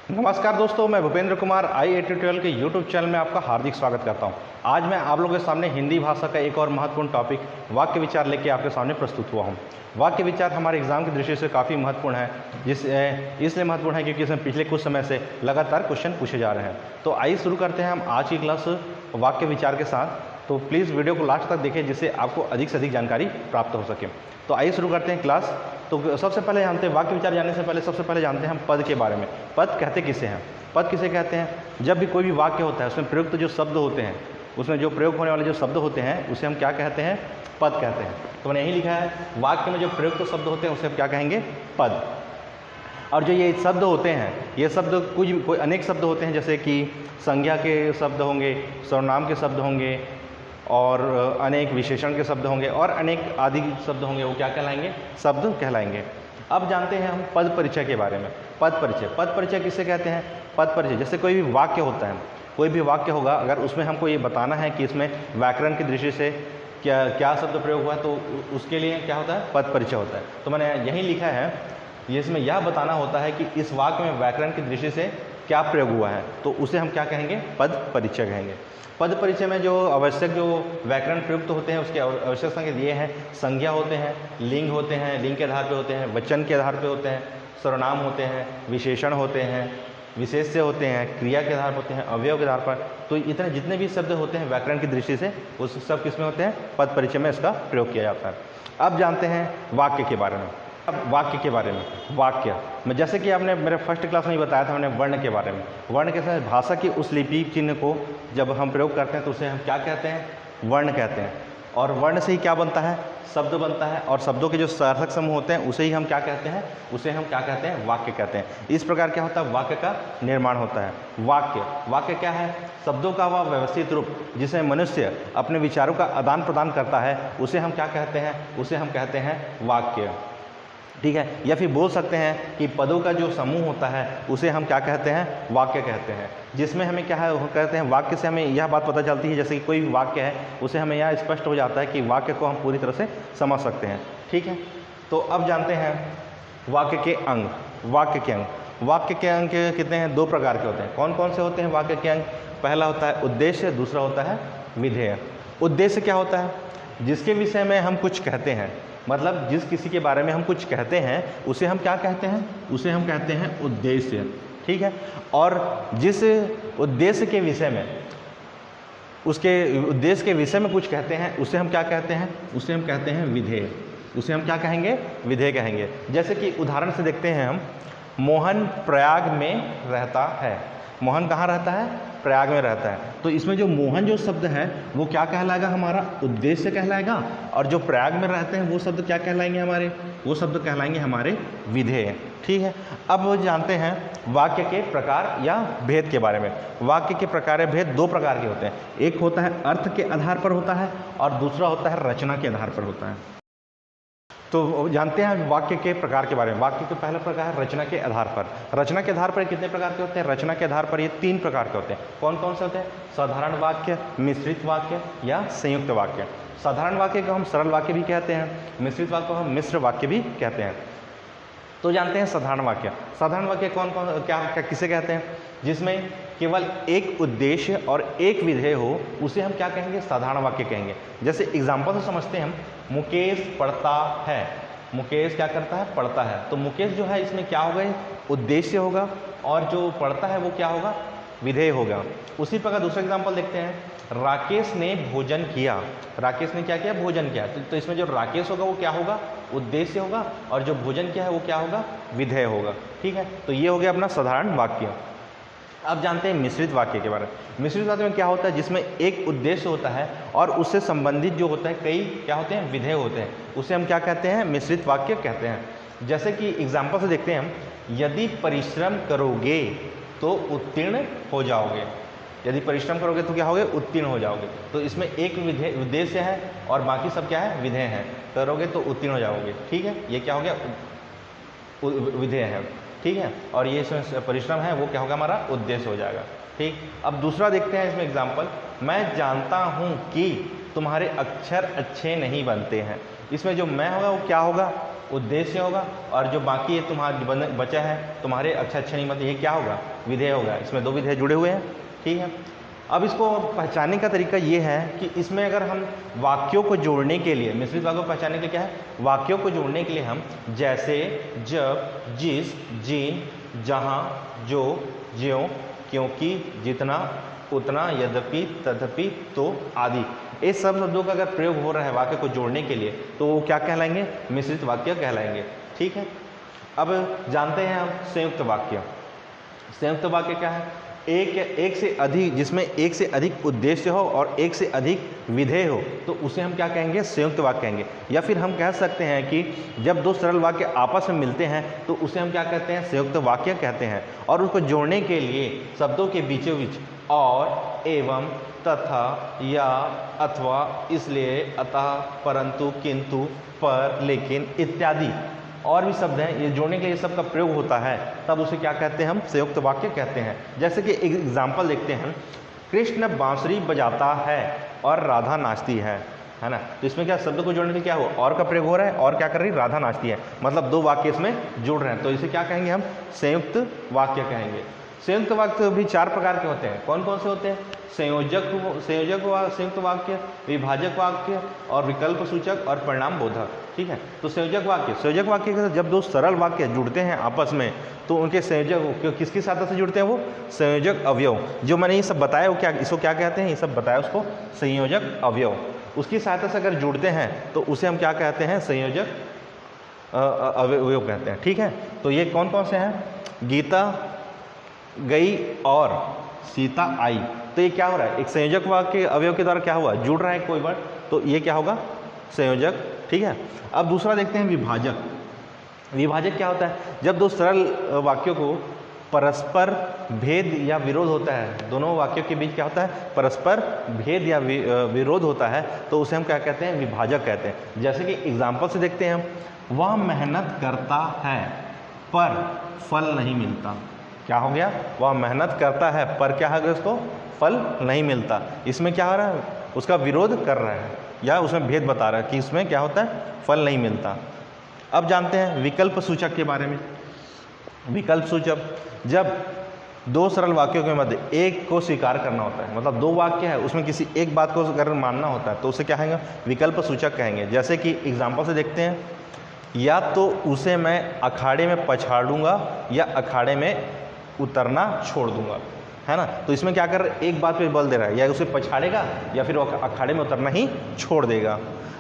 नमस्कार दोस्तों, मैं भूपेंद्र कुमार IIT ट्यूटोरियल के यूट्यूब चैनल में आपका हार्दिक स्वागत करता हूं। आज मैं आप लोगों के सामने हिंदी भाषा का एक और महत्वपूर्ण टॉपिक वाक्य विचार लेके आपके सामने प्रस्तुत हुआ हूं। वाक्य विचार हमारे एग्जाम की दृष्टि से काफ़ी महत्वपूर्ण है, इसलिए महत्वपूर्ण है क्योंकि इसमें पिछले कुछ समय से लगातार क्वेश्चन पूछे जा रहे हैं। तो आइए शुरू करते हैं हम आज की क्लास वाक्य विचार के साथ। तो प्लीज़ वीडियो को लास्ट तक देखें जिससे आपको अधिक से अधिक जानकारी प्राप्त हो सके। तो आइए शुरू करते हैं क्लास। तो सबसे पहले जानते हैं वाक्य विचार जानने से पहले सबसे पहले जानते हैं हम पद के बारे में। पद कहते किसे हैं? पद किसे कहते हैं? जब भी कोई भी वाक्य होता है उसमें प्रयुक्त जो शब्द होते हैं, उसमें जो प्रयोग होने वाले जो शब्द होते हैं उसे हम क्या कहते हैं? पद कहते हैं। तो मैंने यही लिखा है, वाक्य में जो प्रयुक्त शब्द होते हैं उसे हम क्या कहेंगे? पद। और जो ये शब्द होते हैं, ये शब्द कोई अनेक शब्द होते हैं, जैसे कि संज्ञा के शब्द होंगे, सर्वनाम के शब्द होंगे और अनेक विशेषण के शब्द होंगे और अनेक आदि शब्द होंगे, वो क्या कहलाएंगे? शब्द कहलाएंगे। अब जानते हैं हम पद परिचय के बारे में। पद परिचय किससे कहते हैं? पद परिचय जैसे कोई भी वाक्य होता है, कोई भी वाक्य होगा, अगर उसमें हमको ये बताना है कि इसमें व्याकरण की दृष्टि से क्या शब्द प्रयोग हुआ है, तो उसके लिए क्या होता है? पद परिचय होता है। तो मैंने यही लिखा है, इसमें यह बताना होता है कि इस वाक्य में व्याकरण की दृष्टि से क्या प्रयोग हुआ है, तो उसे हम क्या कहेंगे? पद परिचय कहेंगे। पद परिचय में जो आवश्यक जो व्याकरण प्रयुक्त होते हैं उसके आवश्यक संकेत ये हैं, संज्ञा होते हैं, लिंग होते हैं, लिंग के आधार पे होते हैं, वचन के आधार पे होते हैं, सर्वनाम होते हैं, विशेषण होते हैं, विशेष्य होते हैं, क्रिया के आधार पर होते हैं, अवयव के आधार पर। तो इतने जितने भी शब्द होते हैं व्याकरण की दृष्टि से, उस सब किस में होते हैं? पद परिचय में इसका प्रयोग किया जाता है। अब जानते हैं वाक्य के बारे में। अब वाक्य के बारे में, वाक्य में जैसे कि आपने मेरे फर्स्ट क्लास में ही बताया था, हमने वर्ण के बारे में। वर्ण के साथ भाषा की उस लिपि चिन्ह को जब हम प्रयोग करते हैं तो उसे हम क्या कहते हैं? वर्ण कहते हैं। और वर्ण से ही क्या बनता है? शब्द बनता है। और शब्दों के जो सार्थक समूह होते हैं उसे ही हम क्या कहते हैं? उसे हम क्या कहते हैं? वाक्य कहते हैं। इस प्रकार क्या होता है? वाक्य का निर्माण होता है। वाक्य क्या है? शब्दों का वह व्यवस्थित रूप जिसे मनुष्य अपने विचारों का आदान प्रदान करता है, उसे हम क्या कहते हैं? उसे हम कहते हैं वाक्य। ठीक है। या फिर बोल सकते हैं कि पदों का जो समूह होता है उसे हम क्या कहते हैं? वाक्य कहते हैं। जिसमें हमें क्या है कहते हैं? वाक्य से हमें यह बात पता चलती है, जैसे कि कोई भी वाक्य है उसे हमें यह स्पष्ट हो जाता है कि वाक्य को हम पूरी तरह से समझ सकते हैं। ठीक है। तो अब जानते हैं वाक्य के अंग। वाक्य के अंग कितने हैं? 2 प्रकार के होते हैं। कौन कौन से होते हैं वाक्य के अंग? पहला होता है उद्देश्य, दूसरा होता है विधेय। उद्देश्य क्या होता है? जिसके विषय में हम कुछ कहते हैं, मतलब जिस किसी के बारे में हम कुछ कहते हैं उसे हम क्या कहते हैं? उसे हम कहते हैं उद्देश्य। ठीक है। और जिस उद्देश्य के विषय में, उसके उद्देश्य के विषय में कुछ कहते हैं उसे हम क्या कहते हैं? उसे हम कहते हैं विधेय। उसे हम क्या कहेंगे? विधेय कहेंगे। जैसे कि उदाहरण से देखते हैं हम, मोहन प्रयाग में रहता है। मोहन कहाँ रहता है? प्रयाग में रहता है। तो इसमें जो मोहन जो शब्द है वो क्या कहलाएगा? हमारा उद्देश्य कहलाएगा। और जो प्रयाग में रहते हैं वो शब्द क्या कहलाएंगे? हमारे वो शब्द कहलाएंगे हमारे विधेय। ठीक है। अब वो जानते हैं वाक्य के प्रकार या भेद के बारे में। वाक्य के प्रकार या भेद 2 प्रकार के होते हैं। एक होता है अर्थ के आधार पर होता है और दूसरा होता है रचना के आधार पर होता है। तो जानते हैं वाक्य के प्रकार के बारे में। वाक्य का पहला प्रकार है रचना के आधार पर। रचना के आधार पर कितने प्रकार के होते हैं? रचना के आधार पर ये 3 प्रकार के होते हैं। कौन कौन से होते हैं? साधारण वाक्य, मिश्रित वाक्य या संयुक्त वाक्य। साधारण वाक्य को हम सरल वाक्य भी कहते हैं, मिश्रित वाक्य को हम मिश्र वाक्य भी कहते हैं। तो जानते हैं साधारण वाक्य। साधारण वाक्य कौन क्या किसे कहते हैं? जिसमें केवल एक उद्देश्य और एक विधेय हो, उसे हम क्या कहेंगे? साधारण वाक्य कहेंगे। जैसे एग्जाम्पल से समझते हैं हम, मुकेश पढ़ता है। मुकेश क्या करता है? पढ़ता है। तो मुकेश जो है इसमें क्या होगा? उद्देश्य होगा और जो पढ़ता है वो क्या होगा? विधेय होगा। उसी प्रकार दूसरा एग्जाम्पल देखते हैं, राकेश ने भोजन किया। राकेश ने क्या किया? भोजन किया। तो इसमें जो राकेश होगा वो क्या होगा? उद्देश्य होगा और जो भोजन किया है वो क्या होगा? विधेय होगा। ठीक है। तो ये हो गया अपना साधारण वाक्य। अब जानते हैं मिश्रित वाक्य के बारे में। मिश्रित वाक्य में क्या होता है? जिसमें एक उद्देश्य होता है और उससे संबंधित जो होता है कई क्या होते हैं? विधेय होते हैं। उसे हम क्या कहते हैं? मिश्रित वाक्य कहते हैं। जैसे कि एग्जाम्पल से देखते हैं हम, यदि परिश्रम करोगे तो उत्तीर्ण हो जाओगे। यदि परिश्रम करोगे तो क्या होगे? उत्तीर्ण हो जाओगे। तो इसमें एक उद्देश्य है और बाकी सब क्या है? विधेय है। करोगे तो उत्तीर्ण हो जाओगे। ठीक है। ये क्या हो गया? विधेय है। ठीक है। और ये इसमें परिश्रम है वो क्या होगा? हमारा उद्देश्य हो जाएगा। ठीक। अब दूसरा देखते हैं इसमें एग्जाम्पल, मैं जानता हूँ कि तुम्हारे अक्षर अच्छे नहीं बनते हैं। इसमें जो मैं होगा वो क्या होगा? उद्देश्य होगा, और जो बाकी है तुम्हारा बचा है तुम्हारे अक्षर मत, ये क्या होगा, विधेय होगा। इसमें दो विधेय जुड़े हुए हैं, ठीक है। अब इसको पहचानने का तरीका ये है कि इसमें अगर हम वाक्यों को जोड़ने के लिए, मिश्रित वाक्यों को पहचानने के लिए क्या है, वाक्यों को जोड़ने के लिए हम जैसे, जब, जिस, जिन, जहाँ, जो, ज्यों, क्योंकि, जितना, उतना, यद्यपि, तथापि, तो आदि, इस सब शब्दों का अगर प्रयोग हो रहा है वाक्य को जोड़ने के लिए तो वो क्या कहलाएंगे, मिश्रित वाक्य कहलाएंगे, ठीक है। अब जानते हैं हम संयुक्त वाक्य। संयुक्त वाक्य क्या है, एक से अधिक, जिसमें एक से अधिक उद्देश्य हो और एक से अधिक विधेय हो, तो उसे हम क्या कहेंगे, संयुक्त वाक्य कहेंगे। या फिर हम कह सकते हैं कि जब दो सरल वाक्य आपस में मिलते हैं तो उसे हम क्या कहते हैं, संयुक्त वाक्य कहते हैं। और उसको जोड़ने के लिए शब्दों के बीचों बीच और, एवं, तथा, या, अथवा, इसलिए, अतः, परंतु, किंतु, पर, लेकिन इत्यादि और भी शब्द हैं, ये जोड़ने के लिए सब का प्रयोग होता है, तब उसे क्या कहते हैं, हम संयुक्त वाक्य कहते हैं। जैसे कि एक एग्जाम्पल देखते हैं, कृष्ण बांसुरी बजाता है और राधा नाचती है ना। तो इसमें क्या शब्द को जोड़ने के लिए क्या हुआ, और का प्रयोग हो रहा है, और क्या कर रही है, राधा नाचती है, मतलब दो वाक्य इसमें जुड़ रहे हैं, तो इसे क्या कहेंगे, हम संयुक्त वाक्य कहेंगे। संयुक्त वाक्य भी चार प्रकार के होते हैं। कौन कौन से होते हैं, संयुक्त वाक्य, विभाजक वाक्य और विकल्प सूचक और परिणाम बोधक, ठीक है। तो संयोजक वाक्य के जब दो सरल वाक्य जुड़ते हैं आपस में तो उनके संयोजक किसकी सहायता से जुड़ते हैं, वो संयोजक अवयव, जो मैंने ये सब बताया वो क्या, इसको क्या कहते हैं, ये सब बताया उसको संयोजक अवयव, उसकी सहायता से अगर जुड़ते हैं तो उसे हम क्या कहते हैं, संयोजक अवयव कहते हैं, ठीक है। तो ये कौन कौन से हैं, गीता गई और सीता आई, तो ये क्या हो रहा है, एक संयोजक वाक्य अवयव के द्वारा क्या हुआ, जुड़ रहा है कोई वर्ड, तो ये क्या होगा, संयोजक, ठीक है। अब दूसरा देखते हैं विभाजक। विभाजक क्या होता है, जब दो सरल वाक्यों को परस्पर भेद या विरोध होता है, दोनों वाक्यों के बीच क्या होता है, परस्पर भेद या विरोध होता है, तो उसे हम क्या कहते हैं, विभाजक कहते हैं। जैसे कि एग्जाम्पल से देखते हैं हम, वह मेहनत करता है पर फल नहीं मिलता, क्या हो गया, वह मेहनत करता है पर क्या हो गया, उसको फल नहीं मिलता। इसमें क्या हो रहा है, उसका विरोध कर रहा है या उसमें भेद बता रहा है कि इसमें क्या होता है, फल नहीं मिलता। अब जानते हैं विकल्प सूचक के बारे में। विकल्प सूचक, जब दो सरल वाक्यों के मध्य एक को स्वीकार करना होता है, मतलब दो वाक्य है उसमें किसी एक बात को अगर मानना होता है तो उसे क्या कहेंगे, विकल्प सूचक कहेंगे। जैसे कि एग्जाम्पल से देखते हैं, या तो उसे मैं अखाड़े में पछाड़ूंगा या अखाड़े में उतरना छोड़ दूंगा, है ना। तो इसमें क्या कर, एक बात पे बल दे रहा है, या उसे पछाड़ेगा या फिर वो अखाड़े में उतरना ही छोड़ देगा।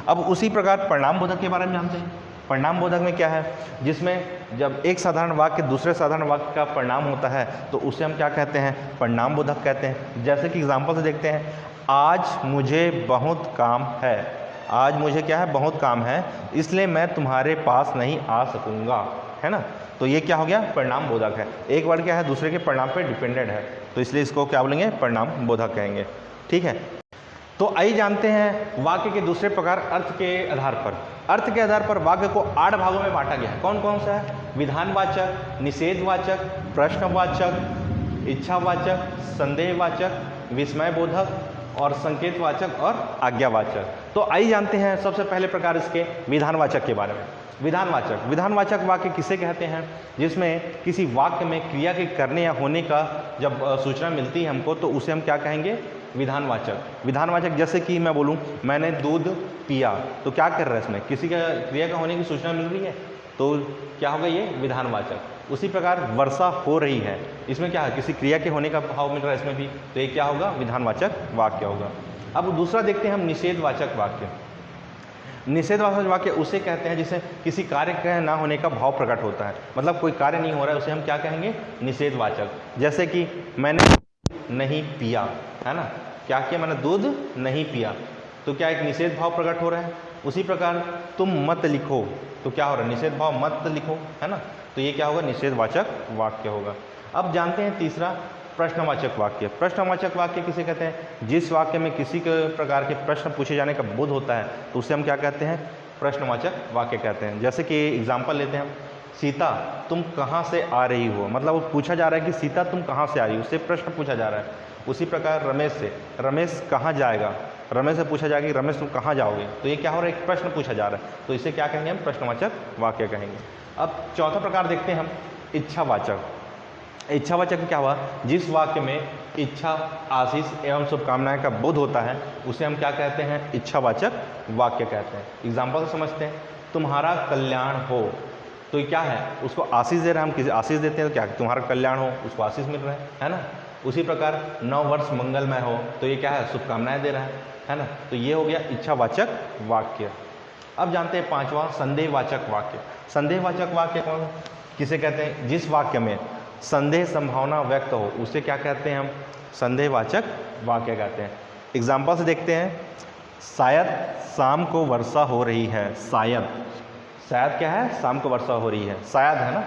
अब उसी प्रकार परिणाम बोधक के बारे में जानते हैं। परिणाम बोधक में क्या है, जिसमें जब एक साधारण वाक्य दूसरे साधारण वाक्य का परिणाम होता है तो उसे हम क्या कहते हैं, परिणाम बोधक कहते हैं। जैसे कि एग्जाम्पल से देखते हैं, आज मुझे बहुत काम है, आज मुझे क्या है, बहुत काम है, इसलिए मैं तुम्हारे पास नहीं आ सकूंगा, है ना। तो ये क्या हो गया, परिणाम बोधक है। एक वर्ड क्या है, दूसरे के परिणाम पे डिपेंडेंट है, तो इसलिए इसको क्या बोलेंगे, परिणाम बोधक कहेंगे, ठीक है। तो आइए जानते हैं वाक्य के दूसरे प्रकार, अर्थ के आधार पर। अर्थ के आधार पर वाक्य को 8 भागों में बांटा गया है। कौन कौन सा है, विधानवाचक, निषेधवाचक, प्रश्नवाचक, इच्छावाचक, संदेहवाचक, विस्मयबोधक और संकेतवाचक और आज्ञावाचक। तो आइए जानते हैं सबसे पहले प्रकार इसके विधानवाचक के बारे में। विधानवाचक वाक्य किसे कहते हैं, जिसमें किसी वाक्य में क्रिया के करने या होने का जब सूचना मिलती है हमको तो उसे हम क्या कहेंगे, विधानवाचक। जैसे कि मैं बोलूं मैंने दूध पिया, तो क्या कर रहा है, इसमें किसी का क्रिया का होने की सूचना मिल रही है, तो क्या होगा, ये विधानवाचक। उसी प्रकार वर्षा हो रही है, इसमें क्या है, किसी क्रिया के होने का भाव मिल रहा है इसमें भी, तो ये क्या होगा, विधानवाचक वाक्य होगा। अब दूसरा देखते हैं हम निषेधवाचक वाक्य। निषेधवाचक वाक्य उसे कहते हैं जिसे किसी कार्य के ना होने का भाव प्रकट होता है, मतलब कोई कार्य नहीं हो रहा है, उसे हम क्या कहेंगे, निषेधवाचक। जैसे कि मैंने नहीं पिया, है ना, क्या किया, मैंने दूध नहीं पिया, तो क्या एक निषेध भाव प्रकट हो रहा है। उसी प्रकार तुम मत लिखो, तो क्या हो रहा है, निषेध भाव, मत लिखो, है ना, तो ये क्या होगा, निषेधवाचक वाक्य होगा। अब जानते हैं तीसरा प्रश्नवाचक वाक्य। प्रश्नवाचक वाक्य किसे कहते हैं, जिस वाक्य में किसी के प्रकार के प्रश्न पूछे जाने का बोध होता है तो उसे हम क्या कहते हैं, प्रश्नवाचक वाक्य कहते हैं। जैसे कि एग्जाम्पल लेते हैं हम, सीता तुम कहाँ से आ रही हो, मतलब वो पूछा जा रहा है कि सीता तुम कहाँ से आ रही हो, उससे प्रश्न पूछा जा रहा है। उसी प्रकार रमेश से, रमेश कहाँ जाएगा, रमेश से पूछा जाएगा कि रमेश तुम कहाँ जाओगे, तो ये क्या हो रहा है, एक प्रश्न पूछा जा रहा है, तो इसे क्या कहेंगे हम, प्रश्नवाचक वाक्य कहेंगे। अब चौथा प्रकार देखते हैं हम, इच्छावाचक। इच्छावाचक क्या हुआ, जिस वाक्य में इच्छा, आशीष एवं शुभकामनाएं का बोध होता है उसे हम क्या कहते हैं, इच्छावाचक वाक्य कहते हैं। एग्जाम्पल से समझते हैं, तुम्हारा कल्याण हो, तो ये क्या है, उसको आशीष दे रहे हैं, हम किसी आशीष देते हैं तो क्या, तुम्हारा कल्याण हो, उसको आशीष मिल रहा है ना। उसी प्रकार नव वर्ष मंगलमय हो, तो ये क्या है, शुभकामनाएं दे रहा है ना। तो ये हो गया इच्छावाचक वाक्य। अब जानते हैं पांचवा, संदेहवाचक वाक्य। संदेहवाचक वाक्य कौन किसे कहते हैं, जिस वाक्य में संदेह संभावना व्यक्त हो उसे क्या कहते हैं हम, संदेहवाचक वाक्य कहते हैं। एग्जाम्पल से देखते हैं, शायद शाम को वर्षा हो रही है, शायद, शायद क्या है, शाम को वर्षा हो रही है, शायद है ना।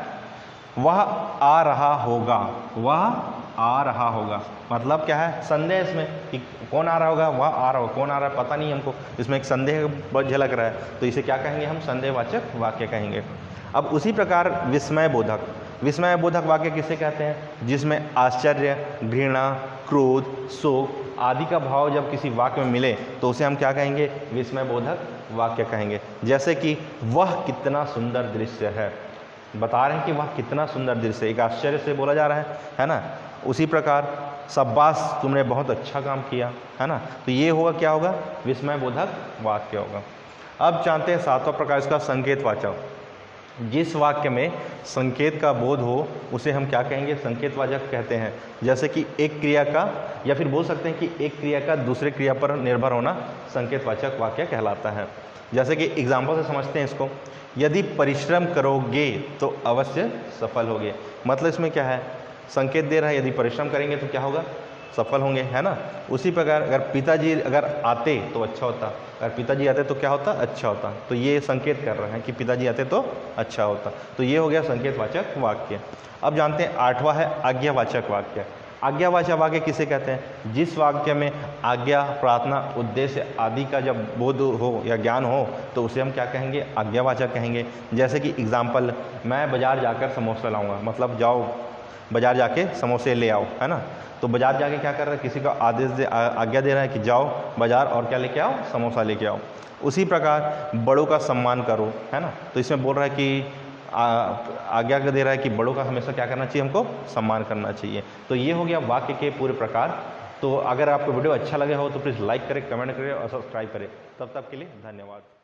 वह आ रहा होगा, वह आ रहा होगा, मतलब क्या है, संदेह इसमें कि कौन आ रहा होगा, वह आ रहा होगा, कौन आ रहा है पता नहीं हमको, इसमें एक संदेह झलक रहा है, तो इसे क्या कहेंगे हम, संदेहवाचक वाक्य कहेंगे। अब उसी प्रकार विस्मय बोधक। विस्मय बोधक वाक्य किसे कहते हैं, जिसमें आश्चर्य, घृणा, क्रोध, शोक आदि का भाव जब किसी वाक्य में मिले तो उसे हम क्या कहेंगे, विस्मय बोधक वाक्य कहेंगे। जैसे कि वह कितना सुंदर दृश्य है, बता रहे हैं कि वह कितना सुंदर दृश्य है, एक आश्चर्य से बोला जा रहा है ना। उसी प्रकार शाबाश तुमने बहुत अच्छा काम किया, है ना, तो ये होगा क्या होगा, विस्मय बोधक वाक्य होगा। अब जानते हैं सातवां प्रकार इसका, संकेतवाचक। जिस वाक्य में संकेत का बोध हो उसे हम क्या कहेंगे, संकेतवाचक कहते हैं। जैसे कि एक क्रिया का, या फिर बोल सकते हैं कि एक क्रिया का दूसरे क्रिया पर निर्भर होना संकेतवाचक वाक्य कहलाता है। जैसे कि एग्जाम्पल से समझते हैं इसको, यदि परिश्रम करोगे तो अवश्य सफल होगे, मतलब इसमें क्या है, संकेत दे रहा है, यदि परिश्रम करेंगे तो क्या होगा, सफल होंगे, है ना। उसी प्रकार अगर पिताजी अगर आते तो अच्छा होता, अगर पिताजी आते तो क्या होता, अच्छा होता, तो ये संकेत कर रहे हैं कि पिताजी आते तो अच्छा होता, तो ये हो गया संकेतवाचक वाक्य। अब जानते हैं आठवां है आज्ञावाचक वाक्य। आज्ञावाचक वाक्य किसे कहते हैं, जिस वाक्य में आज्ञा, प्रार्थना, उद्देश्य आदि का जब बोध हो या ज्ञान हो तो उसे हम क्या कहेंगे, आज्ञावाचक कहेंगे। जैसे कि एग्जाम्पल, मैं बाजार जाकर समोसा लाऊंगा, मतलब जाओ बाजार जाके समोसे ले आओ, है ना। तो बाजार जाके क्या कर रहा है, किसी का आदेश दे, आज्ञा दे रहा है कि जाओ बाजार और क्या लेके आओ, समोसा लेके आओ। उसी प्रकार बड़ों का सम्मान करो, है ना, तो इसमें बोल रहा है कि आज्ञा दे रहा है कि बड़ों का हमेशा क्या करना चाहिए, हमको सम्मान करना चाहिए। तो ये हो गया वाक्य के पूरे प्रकार। तो अगर आपको वीडियो अच्छा लगे हो तो प्लीज़ लाइक करें, कमेंट करें और सब्सक्राइब करें। तब तक के लिए धन्यवाद।